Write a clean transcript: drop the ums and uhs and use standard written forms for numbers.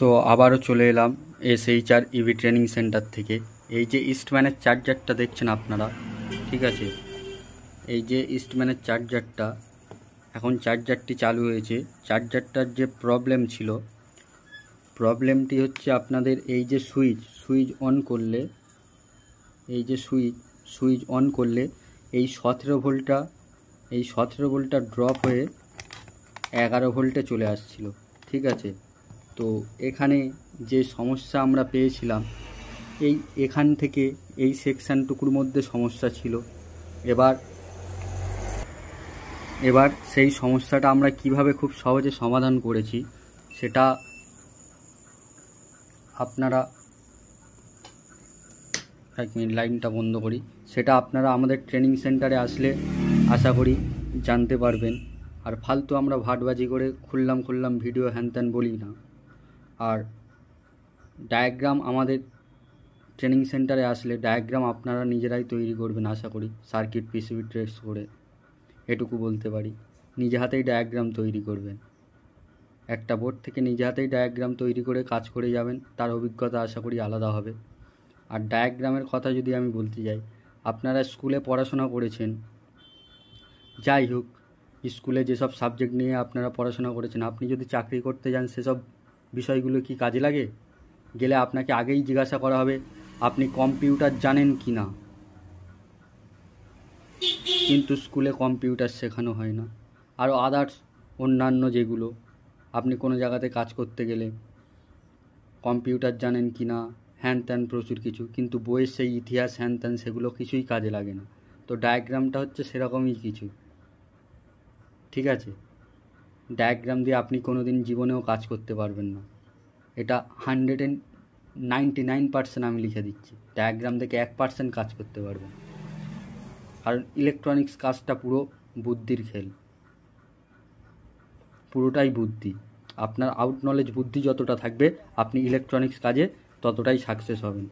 তো আবারও চলে এলাম SHR ইভি ট্রেনিং সেন্টার থেকে। এই যে ইস্টম্যানের চার্জারটা দেখছেন আপনারা, ঠিক আছে, এই যে ইস্টম্যানের চার্জারটা, এখন চার্জারটি চালু হয়েছে। চার্জারটার যে প্রবলেমটি হচ্ছে আপনাদের এই যে সুইচ অন করলে, এই যে সুইচ অন করলে এই 17 ভোল্টটা ড্রপ হয়ে 11 ভোল্টে চলে আসছিল, ঠিক আছে। তো এখানে যে সমস্যা আমরা পেয়েছিলাম, এখান থেকে এই সেকশানটুকুর মধ্যে সমস্যা ছিল। এবার সেই সমস্যাটা আমরা কিভাবে খুব সহজে সমাধান করেছি সেটা আপনারা, এক মিনিট লাইনটা বন্ধ করি, সেটা আপনারা আমাদের ট্রেনিং সেন্টারে আসলে আশা করি জানতে পারবেন। আর ফালতু আমরা ভাটবাজি করে খুললাম ভিডিও হ্যান ত্যান বলি না। আর ডায়াগ্রাম আমাদের ট্রেনিং সেন্টারে আসলে ডায়াগ্রাম আপনারা নিজেরাই তৈরি করবেন আশা করি, সার্কিট পিসিবি ট্রেস করে, এটুকু বলতে পারি। নিজে হাতেই ডায়াগ্রাম তৈরি করবেন, একটা বোর্ড থেকে নিজে হাতেই ডায়াগ্রাম তৈরি করে কাজ করে যাবেন, তার অভিজ্ঞতা আশা করি আলাদা হবে। আর ডায়াগ্রামের কথা যদি আমি বলতে যাই, আপনারা স্কুলে পড়াশোনা করেছেন, যাই হোক, স্কুলে যেসব সাবজেক্ট নিয়ে আপনারা পড়াশোনা করেছেন, আপনি যদি চাকরি করতে যান সেসব বিষয়গুলো কি কাজে লাগে? গেলে আপনাকে আগেই জিজ্ঞাসা করা হবে আপনি কম্পিউটার জানেন কি না। কিন্তু স্কুলে কম্পিউটার শেখানো হয় না। আরও আদার্স অন্যান্য যেগুলো, আপনি কোনো জায়গাতে কাজ করতে গেলে কম্পিউটার জানেন কি না, হ্যান ত্যান প্রচুর কিছু, কিন্তু বইয়ের সেই ইতিহাস হ্যান ত্যান সেগুলো কিছুই কাজে লাগে না। তো ডায়াগ্রামটা হচ্ছে সেরকমই কিছু, ঠিক আছে। ডায়াগ্রাম দিয়ে আপনি কোনো দিন জীবনেও কাজ করতে পারবেন না, এটা 199% আমি লিখে দিচ্ছি। ডায়াগ্রাম দেখে 1% কাজ করতে পারবেন। কারণ ইলেকট্রনিক্স কাজটা পুরো বুদ্ধির খেল, পুরোটাই বুদ্ধি। আপনার আউট নলেজ বুদ্ধি যতটা থাকবে, আপনি ইলেকট্রনিক্স কাজে ততটাই সাকসেস হবেন।